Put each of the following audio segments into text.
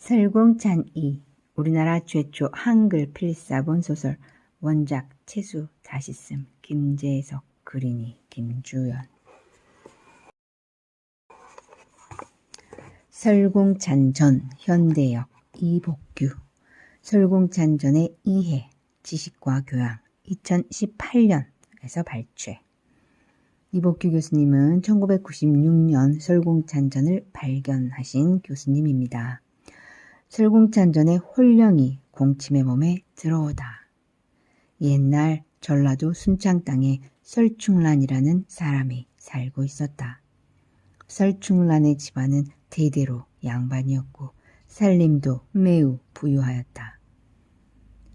설공찬이 우리나라 최초 한글 필사본 소설 원작 채수 다시 쓴 김재석 그린이 김주연 설공찬전 현대역 이복규 설공찬전의 이해 지식과 교양 2018년에서 발췌 이복규 교수님은 1996년 설공찬전을 발견하신 교수님입니다. 설공찬전의 홀령이 공침의 몸에 들어오다. 옛날 전라도 순창 땅에 설충란이라는 사람이 살고 있었다. 설충란의 집안은 대대로 양반이었고 살림도 매우 부유하였다.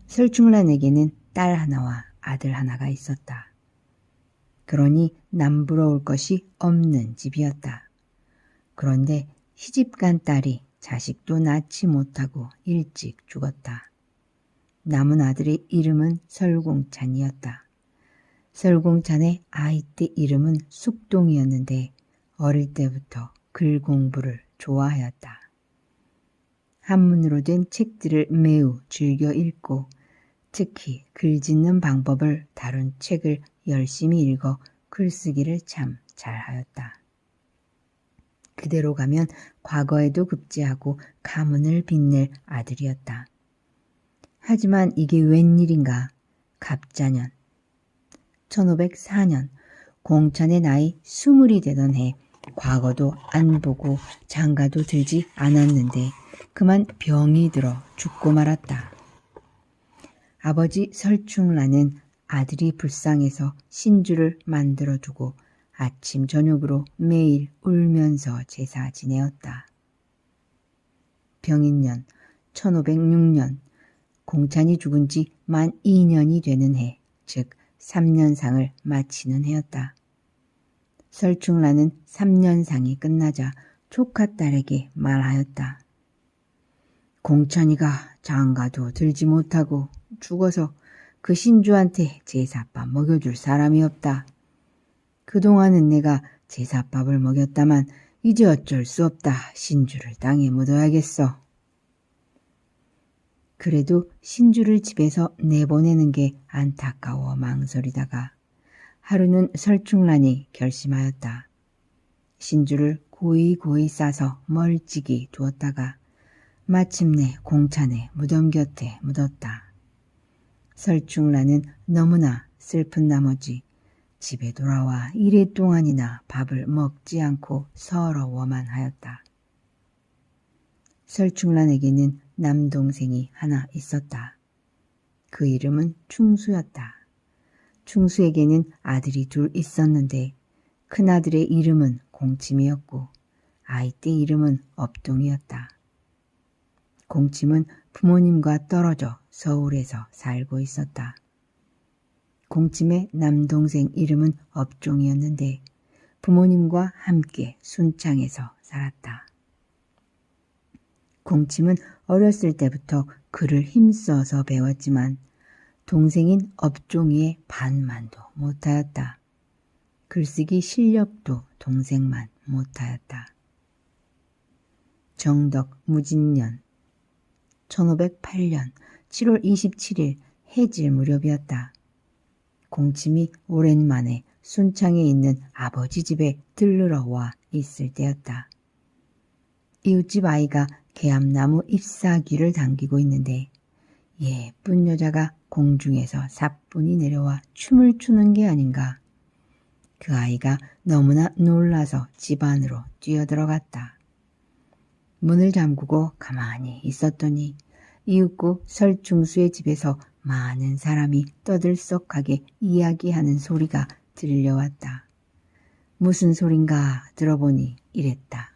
설충란에게는 딸 하나와 아들 하나가 있었다. 그러니 남부러울 것이 없는 집이었다. 그런데 시집간 딸이 자식도 낳지 못하고 일찍 죽었다. 남은 아들의 이름은 설공찬이었다. 설공찬의 아이 때 이름은 숙동이었는데 어릴 때부터 글 공부를 좋아하였다. 한문으로 된 책들을 매우 즐겨 읽고 특히 글 짓는 방법을 다룬 책을 열심히 읽어 글쓰기를 참 잘하였다. 그대로 가면 과거에도 급제하고 가문을 빛낼 아들이었다. 하지만 이게 웬일인가 갑자년 1504년 공찬의 나이 20이 되던 해 과거도 안 보고 장가도 들지 않았는데 그만 병이 들어 죽고 말았다. 아버지 설충란은 아들이 불쌍해서 신주를 만들어 두고 아침 저녁으로 매일 울면서 제사 지내었다. 병인년 1506년 공찬이 죽은 지 만 2년이 되는 해, 즉 3년상을 마치는 해였다. 설충란은 3년상이 끝나자 조카딸에게 말하였다. 공찬이가 장가도 들지 못하고 죽어서 그 신주한테 제사밥 먹여줄 사람이 없다. 그동안은 내가 제사밥을 먹였다만 이제 어쩔 수 없다. 신주를 땅에 묻어야겠어. 그래도 신주를 집에서 내보내는 게 안타까워 망설이다가 하루는 설충란이 결심하였다. 신주를 고이고이 싸서 멀찍이 두었다가 마침내 공찬의 무덤 곁에 묻었다. 설충란은 너무나 슬픈 나머지 집에 돌아와 이래 동안이나 밥을 먹지 않고 서러워만 하였다. 설충란에게는 남동생이 하나 있었다. 그 이름은 충수였다. 충수에게는 아들이 둘 있었는데 큰아들의 이름은 공침이었고 아이 때 이름은 업동이었다. 공침은 부모님과 떨어져 서울에서 살고 있었다. 공침의 남동생 이름은 업종이었는데 부모님과 함께 순창에서 살았다. 공침은 어렸을 때부터 글을 힘써서 배웠지만 동생인 업종이의 반만도 못하였다. 글쓰기 실력도 동생만 못하였다. 정덕 무진년 1508년 7월 27일 해질 무렵이었다. 공침이 오랜만에 순창에 있는 아버지 집에 들르러 와 있을 때였다. 이웃집 아이가 개암나무 잎사귀를 당기고 있는데 예쁜 여자가 공중에서 사뿐히 내려와 춤을 추는 게 아닌가. 그 아이가 너무나 놀라서 집 안으로 뛰어들어갔다. 문을 잠그고 가만히 있었더니 이윽고 설충수의 집에서 많은 사람이 떠들썩하게 이야기하는 소리가 들려왔다. 무슨 소린가 들어보니 이랬다.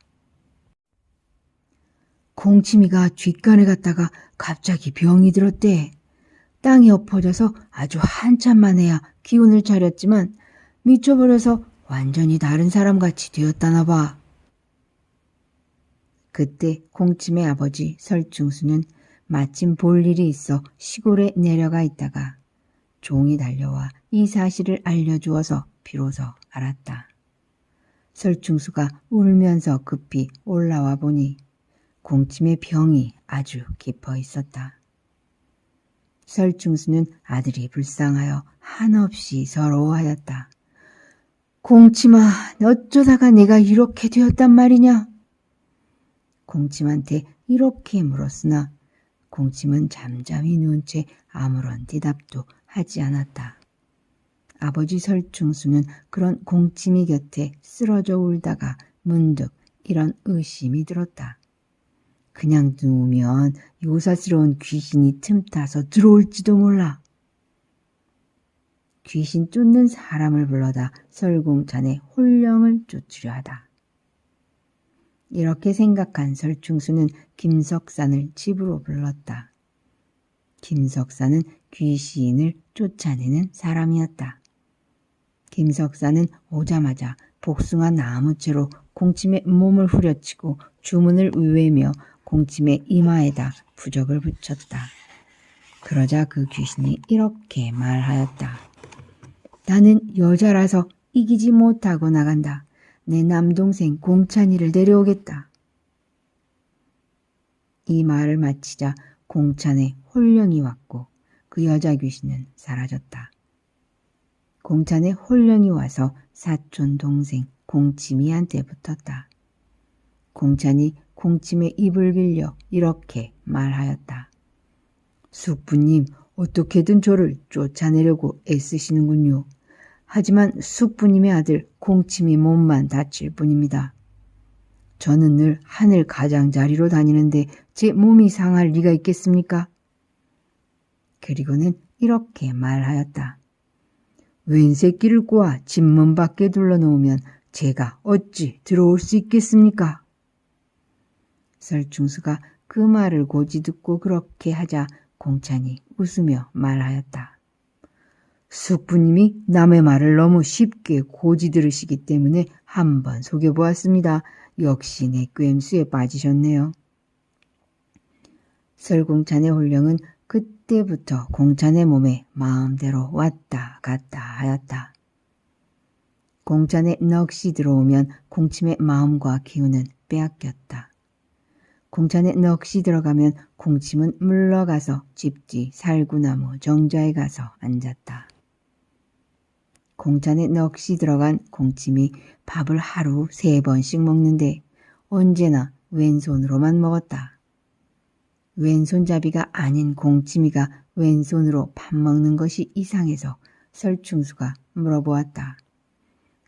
공침이가 뒷간에 갔다가 갑자기 병이 들었대. 땅이 엎어져서 아주 한참 만에야 기운을 차렸지만 미쳐버려서 완전히 다른 사람같이 되었다나 봐. 그때 공침의 아버지 설충수는 마침 볼 일이 있어 시골에 내려가 있다가 종이 달려와 이 사실을 알려주어서 비로소 알았다. 설충수가 울면서 급히 올라와 보니 공침의 병이 아주 깊어 있었다. 설충수는 아들이 불쌍하여 한없이 서러워하였다. 공침아, 어쩌다가 내가 이렇게 되었단 말이냐? 공침한테 이렇게 물었으나 공침은 잠잠히 누운 채 아무런 대답도 하지 않았다. 아버지 설충수는 그런 공침이 곁에 쓰러져 울다가 문득 이런 의심이 들었다. 그냥 누우면 요사스러운 귀신이 틈타서 들어올지도 몰라. 귀신 쫓는 사람을 불러다 설공찬의 혼령을 쫓으려 하다. 이렇게 생각한 설충수는 김석산을 집으로 불렀다. 김석산은 귀신을 쫓아내는 사람이었다. 김석산은 오자마자 복숭아 나무채로 공침의 몸을 후려치고 주문을 외며 공침의 이마에다 부적을 붙였다. 그러자 그 귀신이 이렇게 말하였다. 나는 여자라서 이기지 못하고 나간다. 내 남동생 공찬이를 데려오겠다. 이 말을 마치자 공찬의 혼령이 왔고 그 여자 귀신은 사라졌다. 공찬의 혼령이 와서 사촌 동생 공침이한테 붙었다. 공찬이 공침의 입을 빌려 이렇게 말하였다. 숙부님, 어떻게든 저를 쫓아내려고 애쓰시는군요. 하지만 숙부님의 아들 공침이 몸만 다칠 뿐입니다. 저는 늘 하늘 가장자리로 다니는데 제 몸이 상할 리가 있겠습니까? 그리고는 이렇게 말하였다. 웬 새끼를 꼬아 집문 밖에 둘러놓으면 제가 어찌 들어올 수 있겠습니까? 설충수가 그 말을 고지 듣고 그렇게 하자 공찬이 웃으며 말하였다. 숙부님이 남의 말을 너무 쉽게 고지 들으시기 때문에 한번 속여보았습니다. 역시 내 꿰임수에 빠지셨네요. 설공찬의 혼령은 그때부터 공찬의 몸에 마음대로 왔다 갔다 하였다. 공찬의 넋이 들어오면 공침의 마음과 기운은 빼앗겼다. 공찬의 넋이 들어가면 공침은 물러가서 집지 살구나무 정자에 가서 앉았다. 공찬의 넋이 들어간 공침이 밥을 하루 3번씩 먹는데 언제나 왼손으로만 먹었다. 왼손잡이가 아닌 공침이가 왼손으로 밥 먹는 것이 이상해서 설충수가 물어보았다.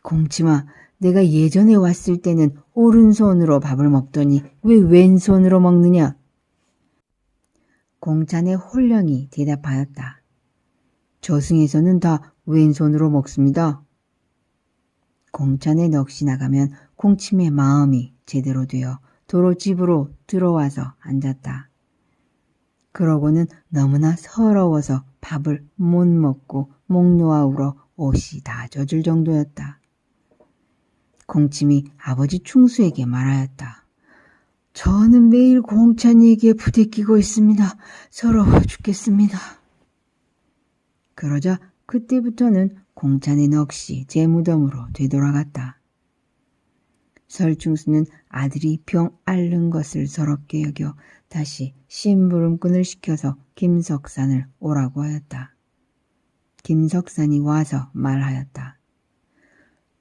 공침아, 내가 예전에 왔을 때는 오른손으로 밥을 먹더니 왜 왼손으로 먹느냐? 공찬의 혼령이 대답하였다. 저승에서는 다 왼손으로 먹습니다. 공찬의 넋이 나가면 공침의 마음이 제대로 되어 도로 집으로 들어와서 앉았다. 그러고는 너무나 서러워서 밥을 못 먹고 목 놓아 울어 옷이 다 젖을 정도였다. 공침이 아버지 충수에게 말하였다. 저는 매일 공찬이에게 부대끼고 있습니다. 서러워 죽겠습니다. 그러자 그때부터는 공찬의 넋이 제 무덤으로 되돌아갔다. 설충수는 아들이 병 앓는 것을 서럽게 여겨 다시 심부름꾼을 시켜서 김석산을 오라고 하였다. 김석산이 와서 말하였다.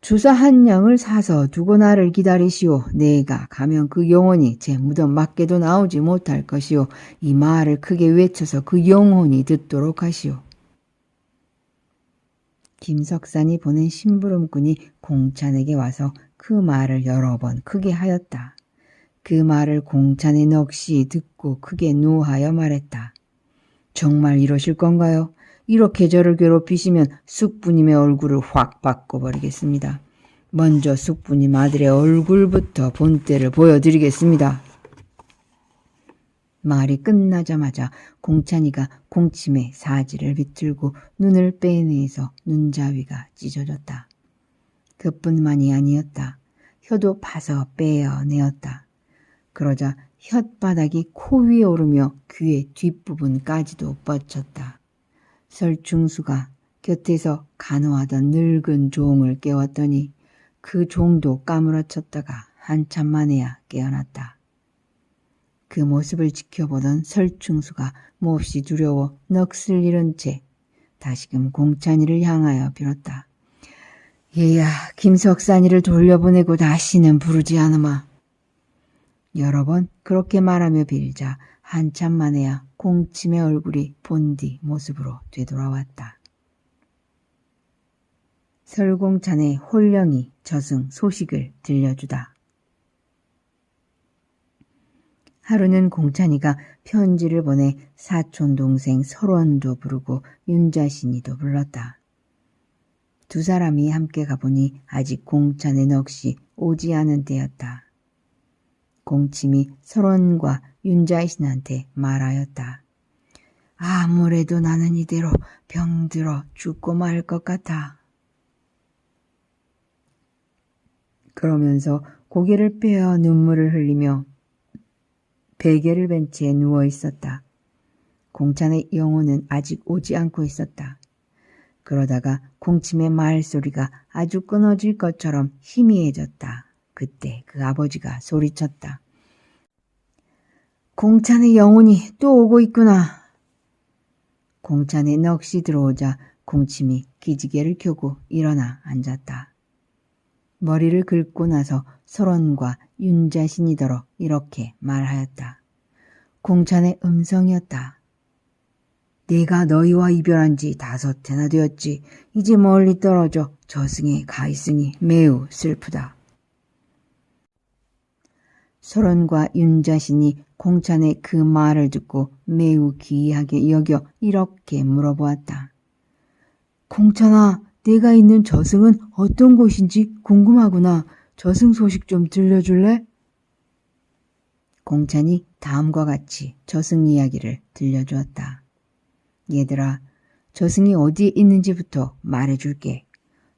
주사 한 양을 사서 두고 나를 기다리시오. 내가 가면 그 영혼이 제 무덤 밖에도 나오지 못할 것이오. 이 말을 크게 외쳐서 그 영혼이 듣도록 하시오. 김석산이 보낸 심부름꾼이 공찬에게 와서 그 말을 여러 번 크게 하였다. 그 말을 공찬의 넋이 듣고 크게 노하여 말했다. 정말 이러실 건가요? 이렇게 저를 괴롭히시면 숙부님의 얼굴을 확 바꿔버리겠습니다. 먼저 숙부님 아들의 얼굴부터 본때를 보여드리겠습니다. 말이 끝나자마자 공찬이가 공침에 사지를 비틀고 눈을 빼내서 눈자위가 찢어졌다. 그뿐만이 아니었다. 혀도 파서 빼어내었다. 그러자 혓바닥이 코 위에 오르며 귀의 뒷부분까지도 뻗쳤다. 설충수가 곁에서 간호하던 늙은 종을 깨웠더니 그 종도 까무러쳤다가 한참 만에야 깨어났다. 그 모습을 지켜보던 설충수가 몹시 두려워 넋을 잃은 채 다시금 공찬이를 향하여 빌었다. 얘야, 김석산이를 돌려보내고 다시는 부르지 않으마. 여러 번 그렇게 말하며 빌자 한참 만에야 공침의 얼굴이 본디 모습으로 되돌아왔다. 설공찬의 홀령이 저승 소식을 들려주다. 하루는 공찬이가 편지를 보내 사촌 동생 설원도 부르고 윤자신이도 불렀다. 두 사람이 함께 가보니 아직 공찬의 넋이 오지 않은 때였다. 공침이 설원과 윤자신한테 말하였다. 아무래도 나는 이대로 병들어 죽고 말 것 같아. 그러면서 고개를 빼어 눈물을 흘리며 베개를 벤 채 누워 있었다. 공찬의 영혼은 아직 오지 않고 있었다. 그러다가 공침의 말소리가 아주 끊어질 것처럼 희미해졌다. 그때 그 아버지가 소리쳤다. 공찬의 영혼이 또 오고 있구나. 공찬의 넋이 들어오자 공침이 기지개를 켜고 일어나 앉았다. 머리를 긁고 나서 설원과 윤자신이더러 이렇게 말하였다. 공찬의 음성이었다. 내가 너희와 이별한 지 5해나 되었지. 이제 멀리 떨어져 저승에 가 있으니 매우 슬프다. 설원과 윤자신이 공찬의 그 말을 듣고 매우 기이하게 여겨 이렇게 물어보았다. 공찬아, 내가 있는 저승은 어떤 곳인지 궁금하구나. 저승 소식 좀 들려줄래? 공찬이 다음과 같이 저승 이야기를 들려주었다. 얘들아, 저승이 어디에 있는지부터 말해줄게.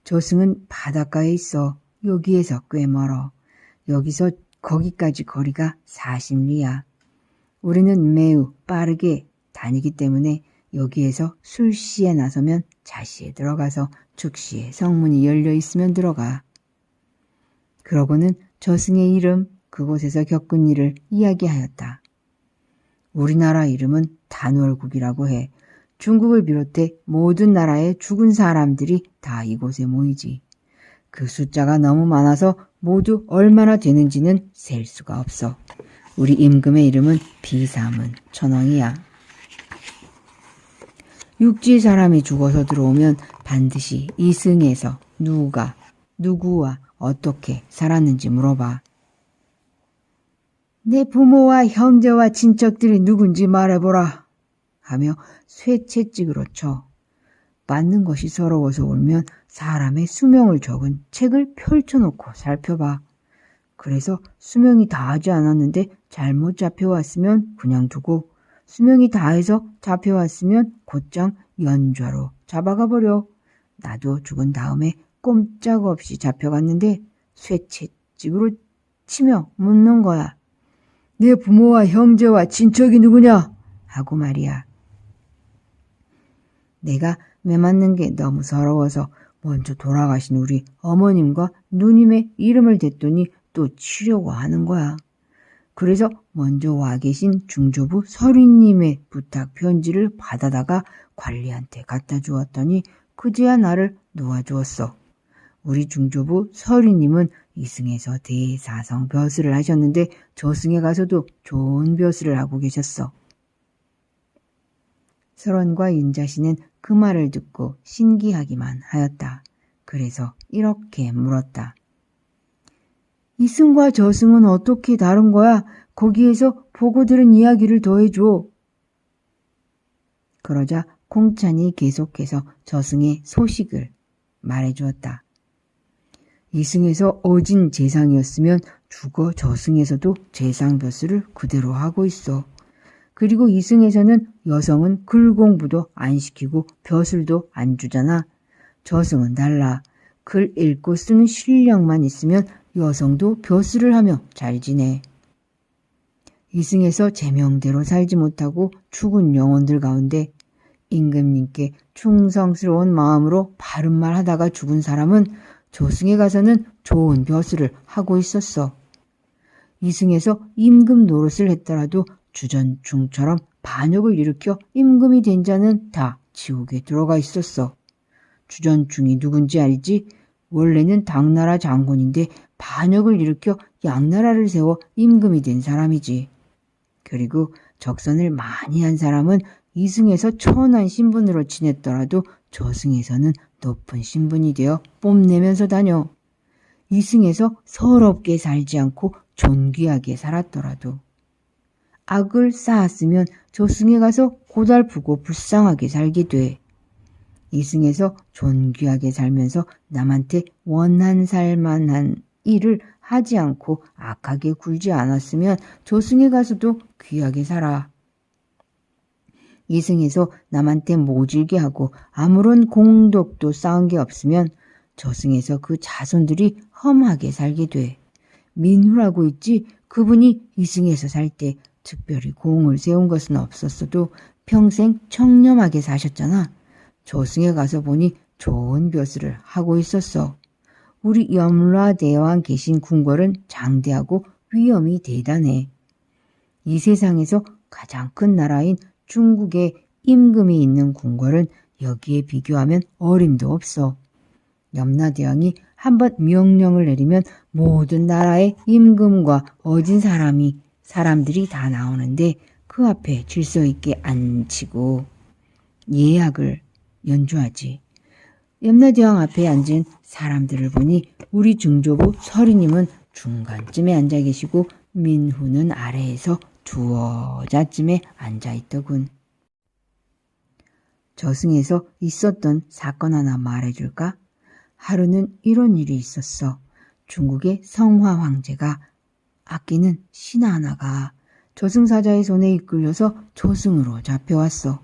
저승은 바닷가에 있어. 여기에서 꽤 멀어. 여기서 거기까지 거리가 40리야. 우리는 매우 빠르게 다니기 때문에 여기에서 술시에 나서면 자시에 들어가서 죽시에 성문이 열려 있으면 들어가. 그러고는 저승의 이름, 그곳에서 겪은 일을 이야기하였다. 우리나라 이름은 단월국이라고 해. 중국을 비롯해 모든 나라의 죽은 사람들이 다 이곳에 모이지. 그 숫자가 너무 많아서 모두 얼마나 되는지는 셀 수가 없어. 우리 임금의 이름은 비사문 천왕이야. 육지 사람이 죽어서 들어오면 반드시 이승에서 누가 누구와 어떻게 살았는지 물어봐. 내 부모와 형제와 친척들이 누군지 말해보라 하며 쇠채찍으로 쳐. 맞는 것이 서러워서 울면 사람의 수명을 적은 책을 펼쳐놓고 살펴봐. 그래서 수명이 다하지 않았는데 잘못 잡혀왔으면 그냥 두고 수명이 다해서 잡혀왔으면 곧장 연좌로 잡아가 버려. 나도 죽은 다음에 꼼짝없이 잡혀갔는데 쇠채찍으로 치며 묻는 거야. 내 부모와 형제와 친척이 누구냐? 하고 말이야. 내가 매맞는 게 너무 서러워서 먼저 돌아가신 우리 어머님과 누님의 이름을 댔더니 또 치려고 하는 거야. 그래서 먼저 와 계신 중조부 서리님의 부탁 편지를 받아다가 관리한테 갖다 주었더니 그제야 나를 놓아주었어. 우리 중조부 서리님은 이승에서 대사성 벼슬을 하셨는데 저승에 가서도 좋은 벼슬을 하고 계셨어. 설원과 윤자씨는 그 말을 듣고 신기하기만 하였다. 그래서 이렇게 물었다. 이승과 저승은 어떻게 다른 거야? 거기에서 보고 들은 이야기를 더해줘. 그러자 공찬이 계속해서 저승의 소식을 말해주었다. 이승에서 어진 재상이었으면 죽어 저승에서도 재상벼슬을 그대로 하고 있어. 그리고 이승에서는 여성은 글 공부도 안 시키고 벼슬도 안 주잖아. 저승은 달라. 글 읽고 쓰는 실력만 있으면 여성도 벼슬을 하며 잘 지내. 이승에서 제명대로 살지 못하고 죽은 영혼들 가운데 임금님께 충성스러운 마음으로 바른 말 하다가 죽은 사람은 저승에 가서는 좋은 벼슬을 하고 있었어. 이승에서 임금 노릇을 했더라도 주전중처럼 반역을 일으켜 임금이 된 자는 다 지옥에 들어가 있었어. 주전중이 누군지 알지? 원래는 당나라 장군인데 반역을 일으켜 양나라를 세워 임금이 된 사람이지. 그리고 적선을 많이 한 사람은 이승에서 천한 신분으로 지냈더라도 저승에서는 높은 신분이 되어 뽐내면서 다녀. 이승에서 서럽게 살지 않고 존귀하게 살았더라도 악을 쌓았으면 저승에 가서 고달프고 불쌍하게 살게 돼. 이승에서 존귀하게 살면서 남한테 원한 살만한 일을 하지 않고 악하게 굴지 않았으면 저승에 가서도 귀하게 살아. 이승에서 남한테 모질게 하고 아무런 공덕도 쌓은 게 없으면 저승에서 그 자손들이 험하게 살게 돼. 민후라고 있지? 그분이 이승에서 살 때 특별히 공을 세운 것은 없었어도 평생 청렴하게 사셨잖아. 저승에 가서 보니 좋은 벼슬을 하고 있었어. 우리 염라대왕 계신 궁궐은 장대하고 위엄이 대단해. 이 세상에서 가장 큰 나라인 중국에 임금이 있는 궁궐은 여기에 비교하면 어림도 없어. 염라대왕이 한번 명령을 내리면 모든 나라의 임금과 어진 사람들이 다 나오는데 그 앞에 질서 있게 앉히고 예약을 연주하지. 염라대왕 앞에 앉은 사람들을 보니 우리 증조부 서리님은 중간쯤에 앉아 계시고 민후는 아래에서 두어자쯤에 앉아 있더군. 저승에서 있었던 사건 하나 말해줄까? 하루는 이런 일이 있었어. 중국의 성화 황제가 아끼는 신하 하나가 저승사자의 손에 이끌려서 저승으로 잡혀왔어.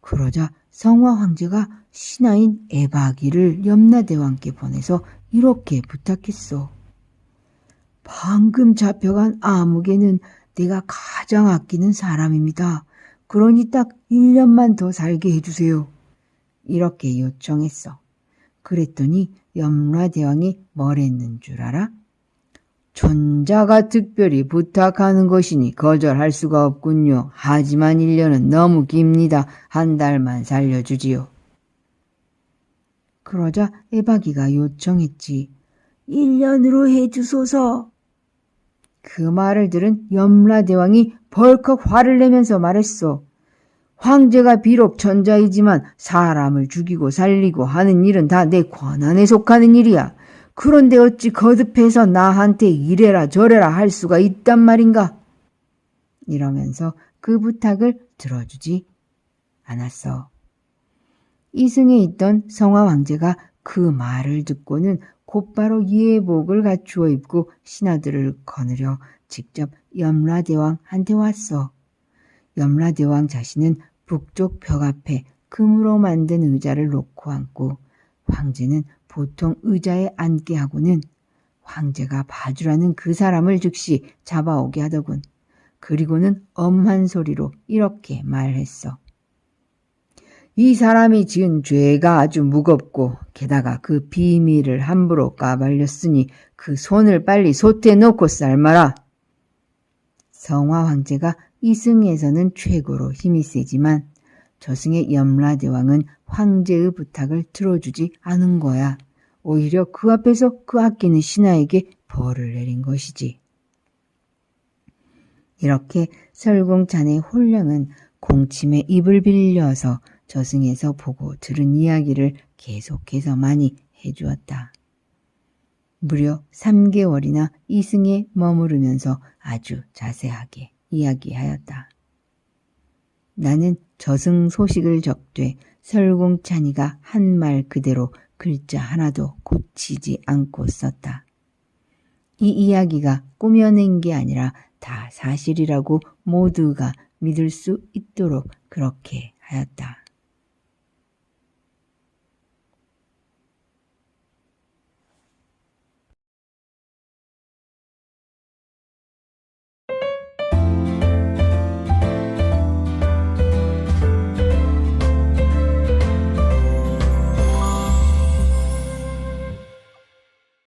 그러자 성화 황제가 신하인 에바기를 염라대왕께 보내서 이렇게 부탁했어. 방금 잡혀간 아무개는 내가 가장 아끼는 사람입니다. 그러니 딱 1년만 더 살게 해주세요. 이렇게 요청했어. 그랬더니 염라대왕이 뭐랬는 줄 알아? 존자가 특별히 부탁하는 것이니 거절할 수가 없군요. 하지만 1년은 너무 깁니다. 한 달만 살려주지요. 그러자 에바기가 요청했지. 1년으로 해주소서. 그 말을 들은 염라대왕이 벌컥 화를 내면서 말했어. 황제가 비록 천자이지만 사람을 죽이고 살리고 하는 일은 다 내 권한에 속하는 일이야. 그런데 어찌 거듭해서 나한테 이래라 저래라 할 수가 있단 말인가? 이러면서 그 부탁을 들어주지 않았어. 이승에 있던 성화 황제가 그 말을 듣고는 곧바로 예복을 갖추어 입고 신하들을 거느려 직접 염라대왕한테 왔어. 염라대왕 자신은 북쪽 벽 앞에 금으로 만든 의자를 놓고 앉고 황제는 보통 의자에 앉게 하고는 황제가 봐주라는 그 사람을 즉시 잡아오게 하더군. 그리고는 엄한 소리로 이렇게 말했어. 이 사람이 지은 죄가 아주 무겁고 게다가 그 비밀을 함부로 까발렸으니 그 손을 빨리 솥에 넣고 삶아라. 성화 황제가 이승에서는 최고로 힘이 세지만 저승의 염라대왕은 황제의 부탁을 들어주지 않은 거야. 오히려 그 앞에서 그 아끼는 신하에게 벌을 내린 것이지. 이렇게 설공찬의 홀령은 공침의 입을 빌려서 저승에서 보고 들은 이야기를 계속해서 많이 해주었다. 무려 3개월이나 이승에 머무르면서 아주 자세하게 이야기하였다. 나는 저승 소식을 적되 설공찬이가 한 말 그대로 글자 하나도 고치지 않고 썼다. 이 이야기가 꾸며낸 게 아니라 다 사실이라고 모두가 믿을 수 있도록 그렇게 하였다.